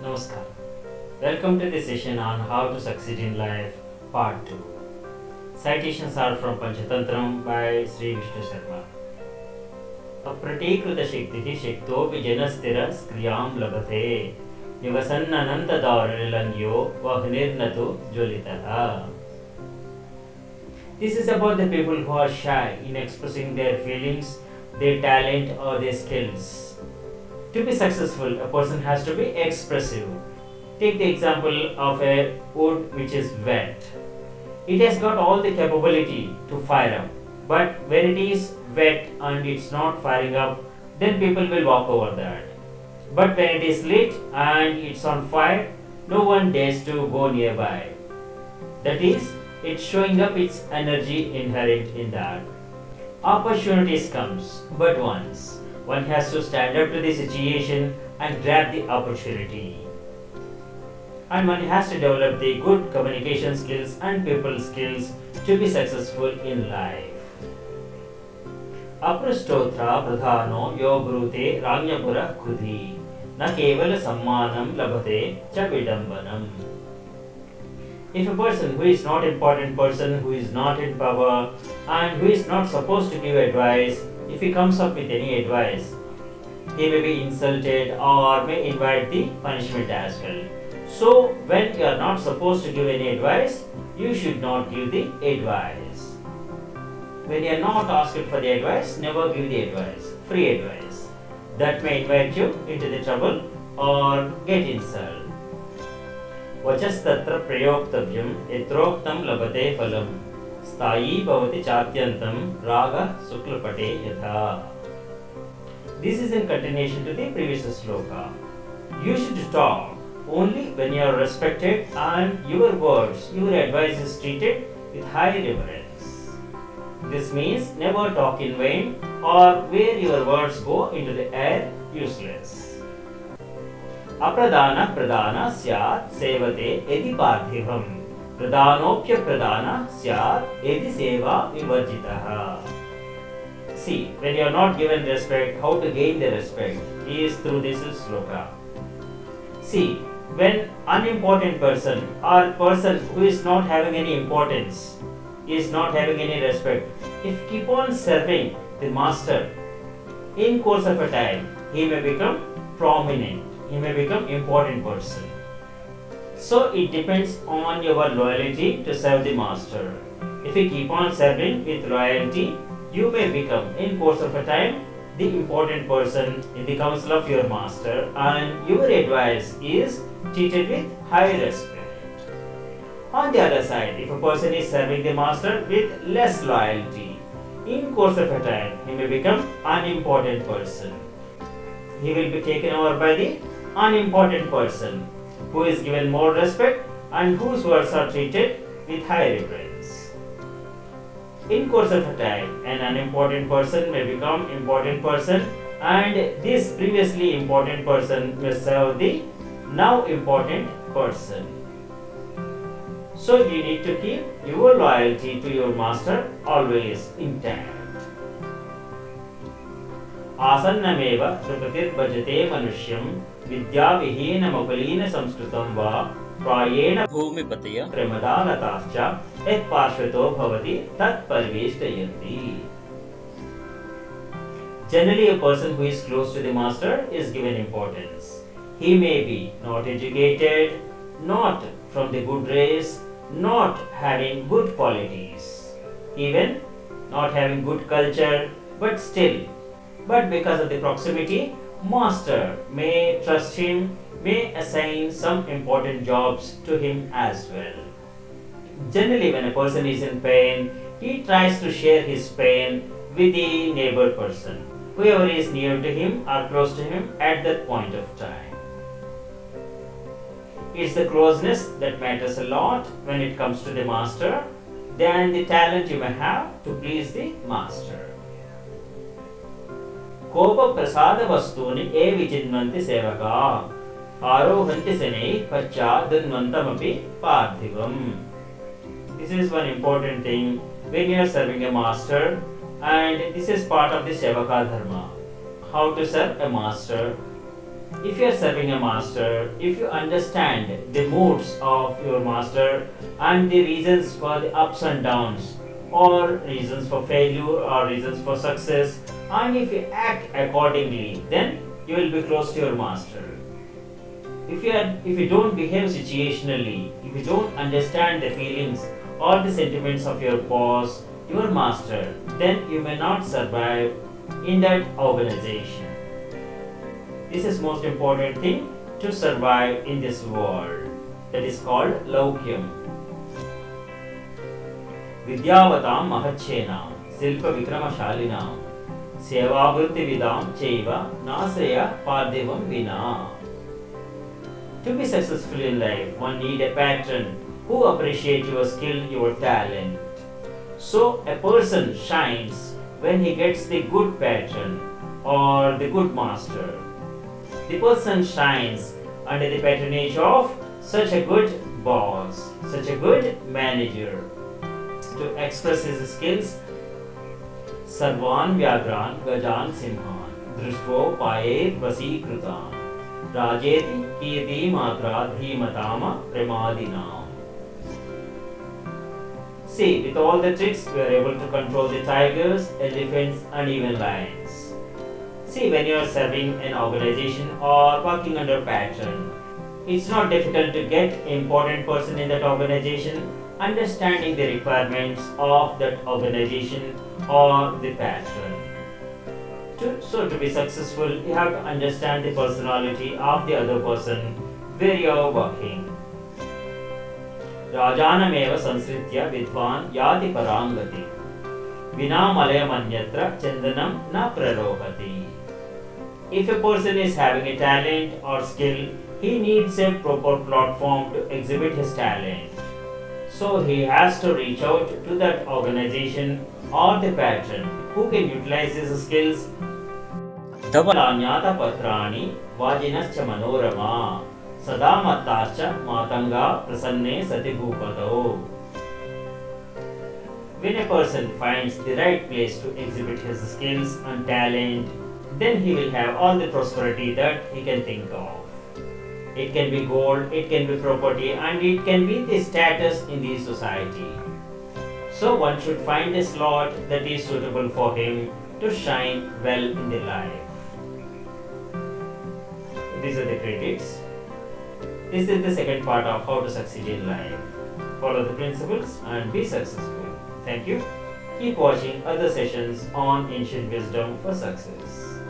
Namaskar. Welcome to this session on how to succeed in life, part 2. Citations are from Panchatantram by Sri Vishnu Sharma. अप्रटीकृतशक्तिः शक्तोऽपि जनस्थिरस्क्रियां लभते निवसन्ननन्तदारुणिलङ्घ्यो वह्निर्नतु ज्वलितः. This is about the people who are shy in expressing their feelings, their talent or their skills. To be successful, a person has to be expressive. Take the example of a wood which is wet. It has got all the capability to fire up, but when it is wet and it's not firing up, then people will walk over that. But when it is lit and it's on fire, no one dares to go nearby. That is, it's showing up its energy inherent in that. Opportunities comes but once. One has to stand up to the situation and grab the opportunity. And one has to develop the good communication skills and people skills to be successful in life. Aprastotra pradhano yo brute ranyapura kudhi na kevala sammanam labhate cha vidambanam. If a person who is not important person, who is not in power and who is not supposed to give advice, if he comes up with any advice, he may be insulted or may invite the punishment as well. So when you are not supposed to give any advice, you should not give the advice. When you are not asked for the advice, never give the advice, free advice. That may invite you into the trouble or get insult. वचस्तत्र प्रयोक्तव्यं यत्रोक्तं लभते फलं स्थायी भवति चात्यन्तं रागः शुक्लपटे यथा. This is in continuation to the previous sloka. You should talk only when you are respected and your words, your advice is treated with high reverence. This means never talk in vain or where your words go into the air useless. अप्रदान प्रदान स्यात् सेवते यदि पार्थिवम् प्रदानोप्य प्रदान स्यात् यदि सेवा विवर्जितः. See, when you are not given respect, how to gain the respect is through this sloka. See, when unimportant person or person who is not having any importance, is not having any respect, if keep on serving the master, in course of a time, he may become prominent. He may become important person. So it depends on your loyalty to serve the master. If you keep on serving with loyalty, you may become in course of a time the important person in the council of your master and your advice is treated with high respect. On the other side, if a person is serving the master with less loyalty, in course of a time he may become unimportant person. He will be taken over by the unimportant person who is given more respect and whose words are treated with high reverence. In course of a time, an unimportant person may become important person and this previously important person may serve the now important person. So you need to keep your loyalty to your master always intact. आसन्नमेव नृपतिर्भजते मनुष्यं विद्याविहीनमकुलीन संस्कृतं वा प्रायेण भूमिपतय प्रमदालताश्च यत्पार्श्वतो भवति तत्परिवेष्टयन्ति. Generally, a person who is close to the master is given importance. He may be not educated, not from the good race, not having good qualities, even not having good culture, but still. But because of the proximity, master may trust him, may assign some important jobs to him as well. Generally, when a person is in pain, he tries to share his pain with the neighbor person, whoever is near to him or close to him at that point of time. It's the closeness that matters a lot when it comes to the master than the talent you may have to please the master. कोप प्रसाद वस्तूनि ए विचिन्वन्ति सेवका आरोहन्ति शनैः पश्चादन्वन्तमपि पार्थिवम्. This is one important thing when you are serving a master, and this is part of the Sevaka Dharma. How to serve a master? If you are serving a master, if you understand the moods of your master and the reasons for the ups and downs, or reasons for failure or reasons for success, and if you act accordingly, then you will be close to your master. If you don't behave situationally, if you don't understand the feelings or the sentiments of your boss, your master, then you may not survive in that organization. This is most important thing to survive in this world. That is called Laukyam. Vidyavatam Mahachenam Silpa Vikramashalinam Sevavrutti Vidam Chaiva Nasraya Pardevam Vina. To be successful in life, one need a patron who appreciates your skill, your talent. So a person shines when he gets the good patron or the good master. The person shines under the patronage of such a good boss, such a good manager. To express his skills, Sarvan Vyagran Gajan Simhan Drushvo Paye Vasikrutan Rajeti Kirti Matra Dhimatama Premadinam. See, with all the tricks, we are able to control the tigers, elephants, and even lions. See, when you are serving an organization or working under patron, it's not difficult to get important person in that organization, understanding the requirements of that organization or the patron. So to be successful, you have to understand the personality of the other person where you are working. Rajanameva Sansritya Vidvan Yati Parangati Vina Malayamanyatra Chandanam Na Prarohati. If a person is having a talent or skill, he needs a proper platform to exhibit his talent. So he has to reach out to that organization or the patron who can utilize his skills. Dhavalanyata Patrani Vajinascha Manorama Sadamatascha Matanga Prasanne Satibhupado. When a person finds the right place to exhibit his skills and talent, then he will have all the prosperity that he can think of. It can be gold, it can be property, and it can be the status in the society. So one should find a slot that is suitable for him to shine well in the life. These are the critics. This is the second part of how to succeed in life. Follow the principles and be successful. Thank you. Keep watching other sessions on Ancient Wisdom for Success.